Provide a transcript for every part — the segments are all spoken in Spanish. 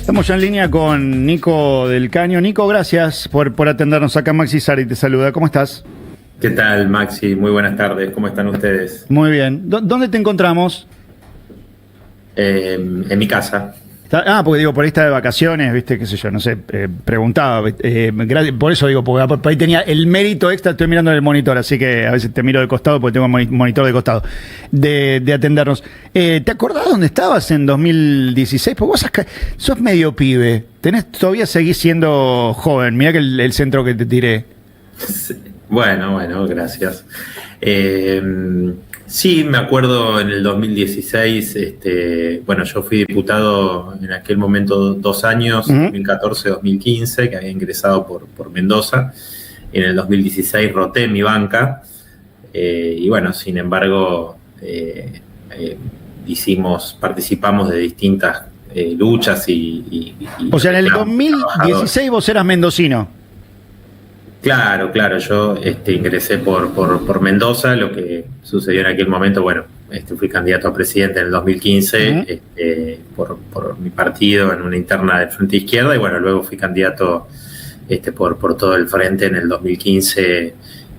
Estamos ya en línea con Nico del Caño. Nico, gracias por atendernos. Acá Maxi Sari te saluda. ¿Cómo estás? ¿Qué tal, Maxi? Muy buenas tardes. ¿Cómo están ustedes? Muy bien. ¿Dónde te encontramos? En mi casa. Porque digo, por ahí está de vacaciones, viste, qué sé yo, no sé, preguntaba. Por eso digo, porque por ahí tenía el mérito extra, estoy mirando en el monitor, así que a veces te miro de costado porque tengo monitor de costado, de atendernos. ¿Te acordás dónde estabas en 2016? Porque vos sos medio pibe, todavía seguís siendo joven, mirá que el centro que te tiré. Bueno, gracias. Sí, me acuerdo en el 2016, yo fui diputado en aquel momento 2 años, 2014-2015, que había ingresado por Mendoza. En el 2016 roté mi banca y bueno, sin embargo, participamos de distintas luchas O sea, en el 2016 vos eras mendocino. Claro, yo ingresé por Mendoza. Lo que sucedió en aquel momento, fui candidato a presidente en el 2015 por mi partido en una interna del Frente Izquierda, y luego fui candidato por todo el frente en el 2015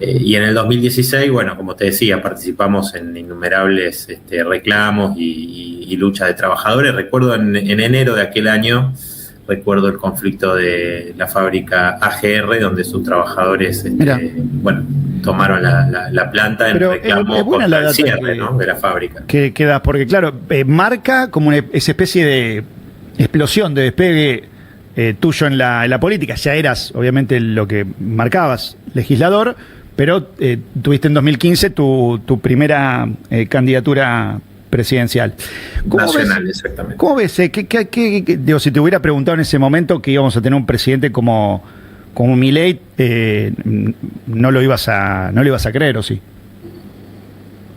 y en el 2016, como te decía, participamos en innumerables reclamos y luchas de trabajadores. Recuerdo en enero de aquel año, recuerdo el conflicto de la fábrica AGR, donde sus trabajadores tomaron la planta en reclamo contra el cierre de la fábrica. Que queda, porque claro, marca como esa especie de explosión, de despegue tuyo en la política. Ya eras, obviamente, lo que marcabas, legislador, pero tuviste en 2015 tu primera candidatura presidencial. Nacional, exactamente. ¿Cómo ves? Digo, si te hubiera preguntado en ese momento que íbamos a tener un presidente como Milei, no lo ibas a creer, ¿o sí?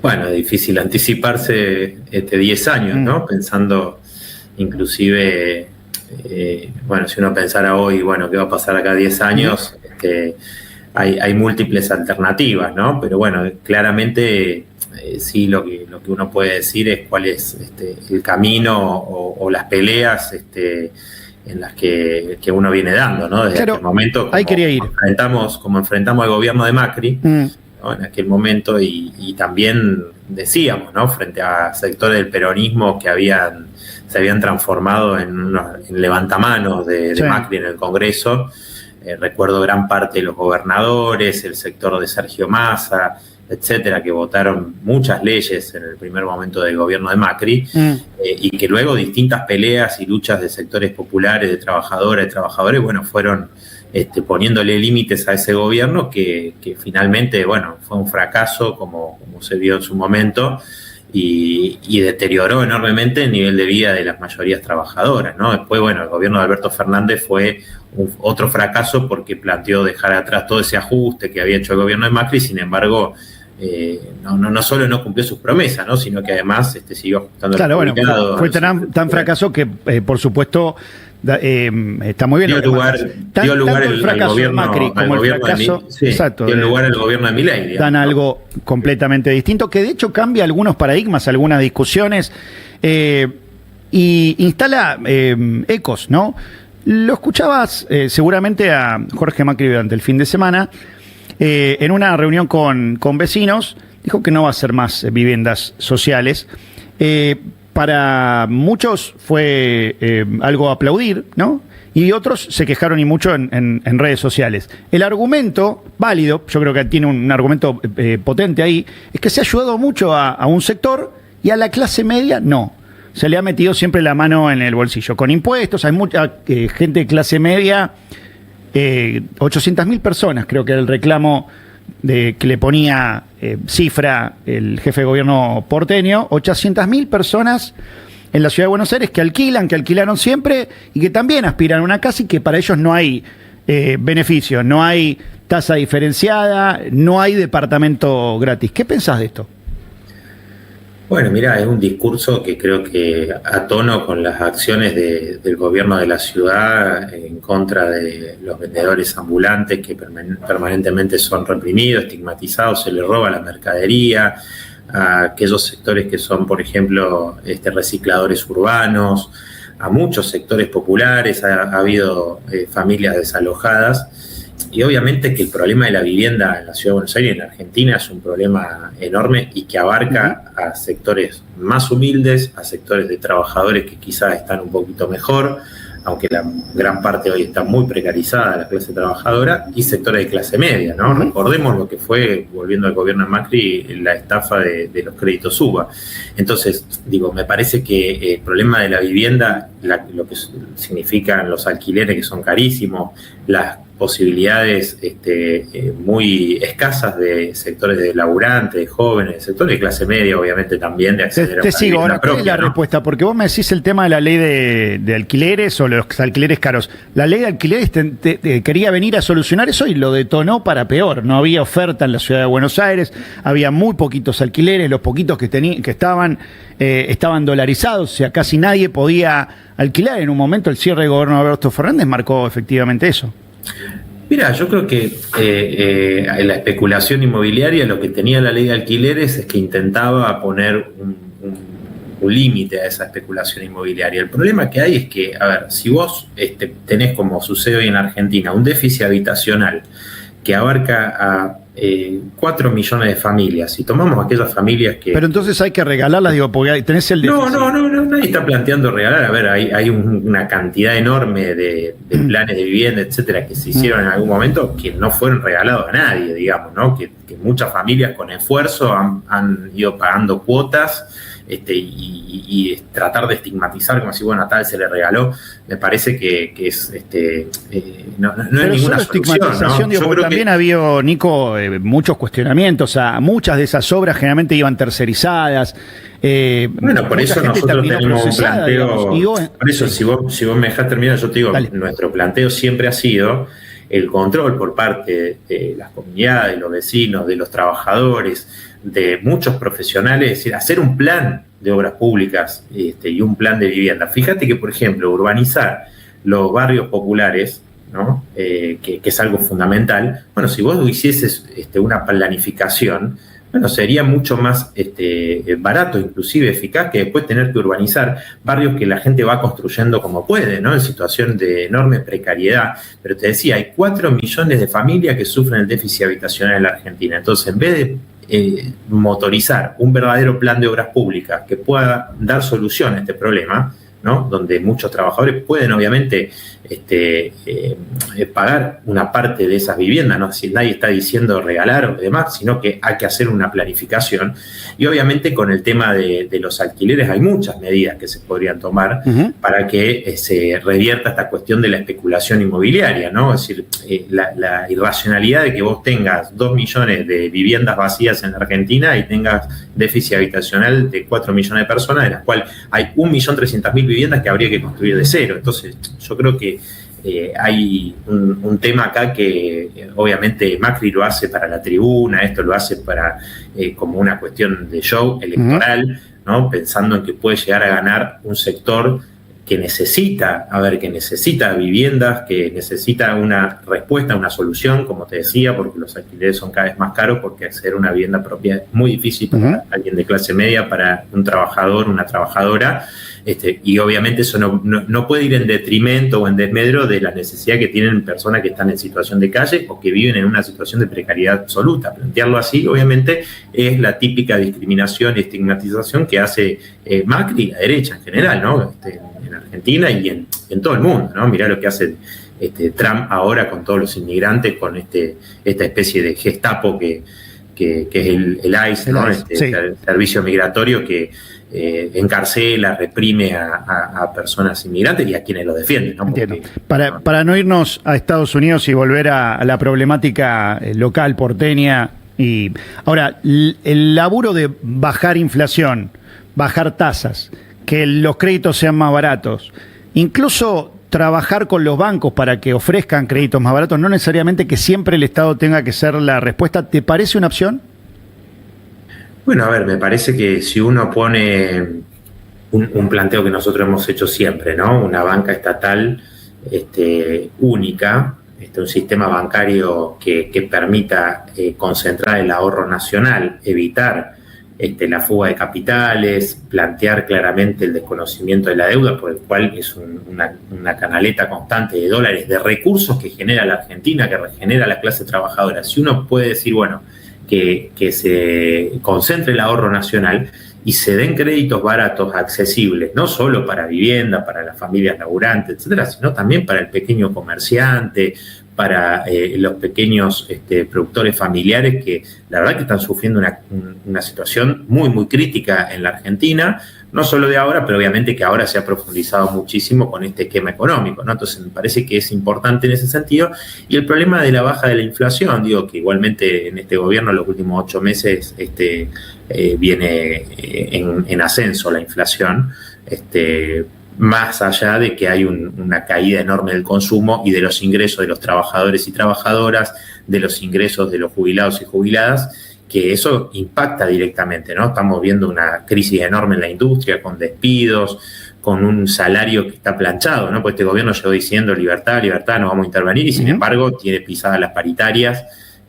Bueno, es difícil anticiparse 10 años, ¿no? Pensando, inclusive, si uno pensara hoy, ¿qué va a pasar acá 10 años? Hay múltiples alternativas, ¿no? Pero claramente sí, lo que uno puede decir es cuál es el camino o las peleas en las que uno viene dando, ¿no? Desde aquel momento, como enfrentamos al gobierno de Macri, ¿no? En aquel momento, y también decíamos, ¿no? Frente a sectores del peronismo que se habían transformado en levantamanos de Macri en el Congreso. Recuerdo gran parte de los gobernadores, el sector de Sergio Massa, etcétera, que votaron muchas leyes en el primer momento del gobierno de Macri, y que luego distintas peleas y luchas de sectores populares, de trabajadoras y trabajadores, fueron poniéndole límites a ese gobierno que finalmente, fue un fracaso como se vio en su momento, y deterioró enormemente el nivel de vida de las mayorías trabajadoras, ¿no? Después, el gobierno de Alberto Fernández fue otro fracaso porque planteó dejar atrás todo ese ajuste que había hecho el gobierno de Macri. Sin embargo, no solo no cumplió sus promesas, ¿no? Sino que además siguió ajustando el mercado. Fue tan fracaso que, por supuesto, está muy bien. Dio lugar al gobierno de Macri como el fracaso. Dio lugar al gobierno de Milei. Dan algo completamente distinto, que de hecho cambia algunos paradigmas, algunas discusiones, y instala ecos, ¿no? Lo escuchabas seguramente a Jorge Macri durante el fin de semana, en una reunión con vecinos. Dijo que no va a ser más viviendas sociales. Para muchos fue algo a aplaudir, ¿no? Y otros se quejaron y mucho en redes sociales. El argumento válido, yo creo que tiene un argumento potente ahí, es que se ha ayudado mucho a un sector y a la clase media no. Se le ha metido siempre la mano en el bolsillo. Con impuestos, hay mucha gente de clase media, 800.000 personas, creo que era el reclamo que le ponía cifra el jefe de gobierno porteño, 800.000 personas en la ciudad de Buenos Aires que alquilaron siempre y que también aspiran a una casa, y que para ellos no hay beneficio, no hay tasa diferenciada, no hay departamento gratis. ¿Qué pensás de esto? Bueno, mira, es un discurso que creo que a tono con las acciones del gobierno de la ciudad en contra de los vendedores ambulantes que permanentemente son reprimidos, estigmatizados, se les roba la mercadería, a aquellos sectores que son, por ejemplo, recicladores urbanos, a muchos sectores populares, ha habido familias desalojadas. Y obviamente que el problema de la vivienda en la Ciudad de Buenos Aires y en Argentina es un problema enorme y que abarca a sectores más humildes, a sectores de trabajadores que quizás están un poquito mejor, aunque la gran parte hoy está muy precarizada, la clase trabajadora, y sectores de clase media, ¿no? Recordemos lo que fue, volviendo al gobierno de Macri, la estafa de los créditos UBA. Entonces, digo, me parece que el problema de la vivienda, lo que significan los alquileres que son carísimos, las posibilidades muy escasas de sectores de laburantes, de jóvenes, sectores de clase media, obviamente también de acceder a una sigo, vivienda ¿cuál es la respuesta? Porque vos me decís el tema de la ley de alquileres o los alquileres caros. La ley de alquileres quería venir a solucionar eso y lo detonó para peor. No había oferta en la Ciudad de Buenos Aires, había muy poquitos alquileres, los poquitos que estaban dolarizados, o sea, casi nadie podía alquilar. En un momento el cierre del gobierno de Alberto Fernández marcó efectivamente eso. Mira, yo creo que la especulación inmobiliaria, lo que tenía la ley de alquileres es que intentaba poner un límite a esa especulación inmobiliaria. El problema que hay es que, a ver, si vos tenés, como sucede hoy en Argentina, un déficit habitacional que abarca a 4 millones de familias, y tomamos aquellas familias que... Pero entonces hay que regalarlas, digo, porque tenés el déficit. No, nadie está planteando regalar. A ver, hay una cantidad enorme de planes de vivienda, etcétera, que se hicieron en algún momento que no fueron regalados a nadie, digamos, ¿no? Que muchas familias con esfuerzo han ido pagando cuotas, y tratar de estigmatizar como si, bueno, a tal se le regaló, me parece que es no es ninguna solución, ¿no? Digo, también había, Nico, muchos cuestionamientos a muchas de esas obras, generalmente iban tercerizadas. Bueno, por eso nosotros tenemos un planteo, por eso si vos me dejás terminar, yo te digo, dale. Nuestro planteo siempre ha sido el control por parte de las comunidades, de los vecinos, de los trabajadores, de muchos profesionales, es decir, hacer un plan de obras públicas y un plan de vivienda. Fíjate que, por ejemplo, urbanizar los barrios populares, ¿no? Que es algo fundamental. Bueno, si vos hicieses una planificación, bueno, sería mucho más barato, inclusive eficaz, que después tener que urbanizar barrios que la gente va construyendo como puede, ¿no? En situación de enorme precariedad. Pero te decía, hay 4 millones de familias que sufren el déficit habitacional en la Argentina. Entonces, en vez de motorizar un verdadero plan de obras públicas que pueda dar solución a este problema, ¿no? Donde muchos trabajadores pueden obviamente pagar una parte de esas viviendas, ¿no? Si nadie está diciendo regalar o demás, sino que hay que hacer una planificación. Y obviamente con el tema de los alquileres hay muchas medidas que se podrían tomar para que se revierta esta cuestión de la especulación inmobiliaria, ¿no? Es decir, la irracionalidad de que vos tengas 2 millones de viviendas vacías en la Argentina y tengas déficit habitacional de 4 millones de personas, de las cuales hay 1.300.000 viviendas que habría que construir de cero. Entonces, yo creo que hay un tema acá que obviamente Macri lo hace para la tribuna, esto lo hace para como una cuestión de show electoral, ¿no? Pensando en que puede llegar a ganar un sector que necesita viviendas, que necesita una respuesta, una solución, como te decía, porque los alquileres son cada vez más caros, porque acceder a una vivienda propia es muy difícil para alguien de clase media, para un trabajador, una trabajadora, y obviamente eso no puede ir en detrimento o en desmedro de la necesidad que tienen personas que están en situación de calle o que viven en una situación de precariedad absoluta. Plantearlo así, obviamente, es la típica discriminación y estigmatización que hace Macri, la derecha en general, ¿no? En Argentina y en todo el mundo, ¿no? Mirá lo que hace Trump ahora con todos los inmigrantes, con esta especie de Gestapo que es el ICE, ¿no? El servicio migratorio que encarcela, reprime a personas inmigrantes y a quienes lo defienden, ¿no? Porque, para no irnos a Estados Unidos y volver a la problemática local porteña, y ahora, el laburo de bajar inflación, bajar tasas, que los créditos sean más baratos, incluso trabajar con los bancos para que ofrezcan créditos más baratos, no necesariamente que siempre el Estado tenga que ser la respuesta. ¿Te parece una opción? Bueno, a ver, me parece que si uno pone un planteo que nosotros hemos hecho siempre, ¿no? Una banca estatal única, un sistema bancario que permita concentrar el ahorro nacional, evitar la fuga de capitales, plantear claramente el desconocimiento de la deuda, por el cual es una canaleta constante de dólares, de recursos que genera la Argentina, que genera la clase trabajadora. Si uno puede decir, bueno, que se concentre el ahorro nacional y se den créditos baratos, accesibles, no solo para vivienda, para las familias laburantes, etcétera, sino también para el pequeño comerciante, para los pequeños productores familiares que la verdad que están sufriendo una situación muy, muy crítica en la Argentina, no solo de ahora, pero obviamente que ahora se ha profundizado muchísimo con este esquema económico, ¿no? Entonces me parece que es importante en ese sentido. Y el problema de la baja de la inflación, digo que igualmente en este gobierno en los últimos 8 meses viene en ascenso la inflación, más allá de que hay una caída enorme del consumo y de los ingresos de los trabajadores y trabajadoras, de los ingresos de los jubilados y jubiladas, que eso impacta directamente, ¿no? Estamos viendo una crisis enorme en la industria, con despidos, con un salario que está planchado, ¿no? Pues este gobierno llegó diciendo libertad, libertad, no vamos a intervenir, y sin embargo tiene pisadas las paritarias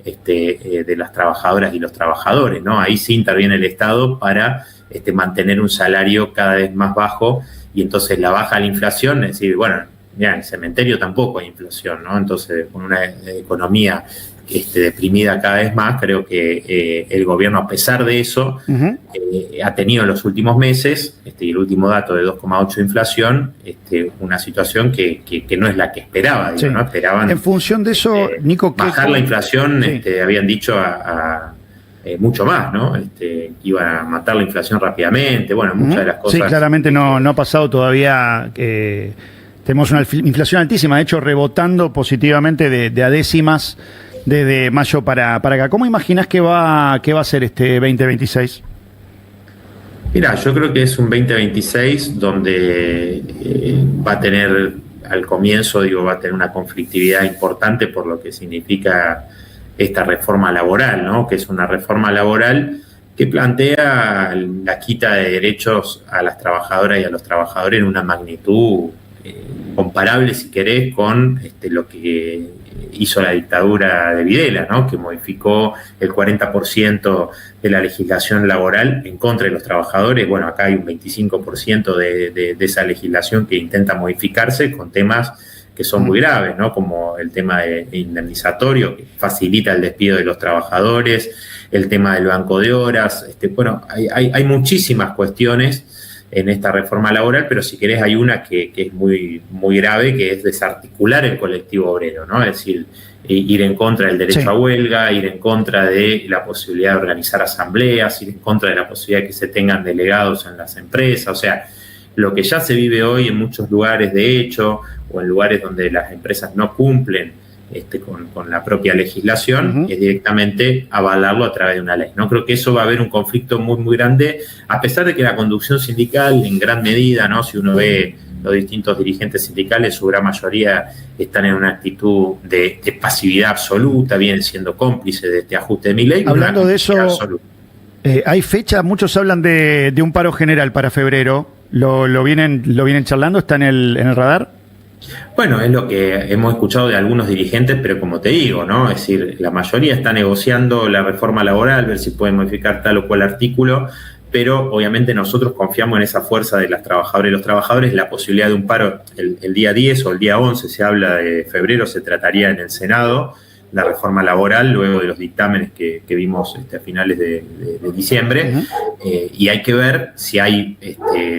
de las trabajadoras y los trabajadores, ¿no? Ahí sí interviene el Estado para mantener un salario cada vez más bajo. Y entonces la baja de la inflación, es decir, bueno, mira, en el cementerio tampoco hay inflación, ¿no? Entonces, con una economía deprimida cada vez más, creo que el gobierno, a pesar de eso, ha tenido en los últimos meses, y el último dato de 2,8 de inflación, una situación que no es la que esperaba, digo, ¿no? Esperaban. En función de eso, Nico, bajar la inflación, habían dicho mucho más, ¿no? Iban a matar la inflación rápidamente, bueno, muchas de las cosas. Sí, claramente no ha pasado todavía. Tenemos una inflación altísima, de hecho, rebotando positivamente de a décimas desde mayo para acá. ¿Cómo imaginas que va a ser este 2026? Mira, yo creo que es un 2026 donde va a tener, al comienzo, va a tener una conflictividad importante por lo que significa esta reforma laboral, ¿no? Que es una reforma laboral que plantea la quita de derechos a las trabajadoras y a los trabajadores en una magnitud comparable, si querés, con lo que hizo la dictadura de Videla, ¿no? Que modificó el 40% de la legislación laboral en contra de los trabajadores. Bueno, acá hay un 25% de esa legislación que intenta modificarse con temas que son muy graves, ¿no? Como el tema de indemnizatorio, que facilita el despido de los trabajadores, el tema del banco de horas. Bueno, hay muchísimas cuestiones en esta reforma laboral, pero si querés hay una que es muy, muy grave, que es desarticular el colectivo obrero, ¿no? Es decir, ir en contra del derecho a huelga, ir en contra de la posibilidad de organizar asambleas, ir en contra de la posibilidad de que se tengan delegados en las empresas. O sea, lo que ya se vive hoy en muchos lugares, de hecho, o en lugares donde las empresas no cumplen con la propia legislación, es directamente avalarlo a través de una ley, ¿no? Creo que eso va a haber un conflicto muy, muy grande, a pesar de que la conducción sindical, en gran medida, ¿no? Si uno ve los distintos dirigentes sindicales, su gran mayoría están en una actitud de pasividad absoluta, vienen siendo cómplices de este ajuste de mi ley. Hablando de eso, hay fecha, muchos hablan de un paro general para febrero. ¿Lo vienen charlando? ¿Está en el radar? Bueno, es lo que hemos escuchado de algunos dirigentes, pero como te digo, ¿no? Es decir, la mayoría está negociando la reforma laboral, ver si pueden modificar tal o cual artículo, pero obviamente nosotros confiamos en esa fuerza de las trabajadoras y los trabajadores. La posibilidad de un paro el día 10 o el día 11, se habla de febrero, se trataría en el Senado, la reforma laboral, luego de los dictámenes que vimos a finales de diciembre, y hay que ver si hay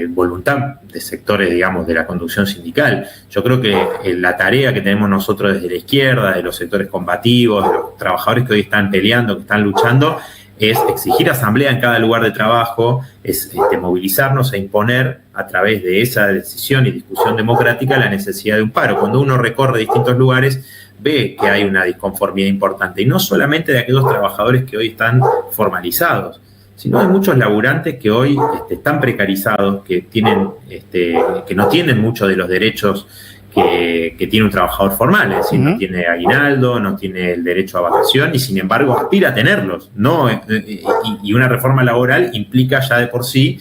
voluntad de sectores, digamos, de la conducción sindical. Yo creo que la tarea que tenemos nosotros desde la izquierda, de los sectores combativos, de los trabajadores que hoy están peleando, que están luchando, es exigir asamblea en cada lugar de trabajo, es movilizarnos e imponer a través de esa decisión y discusión democrática la necesidad de un paro. Cuando uno recorre distintos lugares, ve que hay una disconformidad importante, y no solamente de aquellos trabajadores que hoy están formalizados, sino de muchos laburantes que hoy están precarizados, que no tienen muchos de los derechos que tiene un trabajador formal, es decir, no tiene aguinaldo, no tiene el derecho a vacación, y sin embargo aspira a tenerlos, ¿no? Y una reforma laboral implica ya de por sí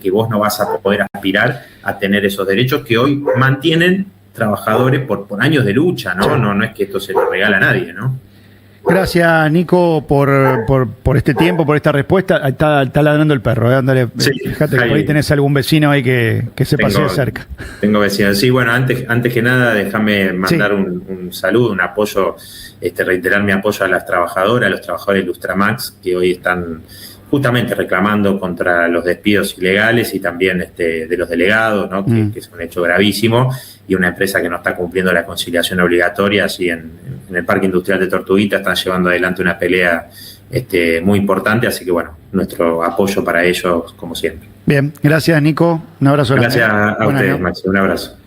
que vos no vas a poder aspirar a tener esos derechos que hoy mantienen trabajadores por años de lucha, ¿no? No es que esto se lo regala a nadie, ¿no? Gracias, Nico, por este tiempo, por esta respuesta. Está ladrando el perro, Ándale, sí, fíjate que por ahí tenés algún vecino ahí que se pasee cerca. Tengo vecinos. Sí, bueno, antes que nada, déjame mandar un saludo, un apoyo, reiterar mi apoyo a las trabajadoras, a los trabajadores de Lustramax, que hoy están justamente reclamando contra los despidos ilegales y también de los delegados, ¿no? Que es un hecho gravísimo, y una empresa que no está cumpliendo la conciliación obligatoria. Así en el Parque Industrial de Tortuguita están llevando adelante una pelea muy importante, así que bueno, nuestro apoyo para ellos como siempre. Bien, gracias, Nico, un abrazo. Gracias a ustedes, Maxi, un abrazo.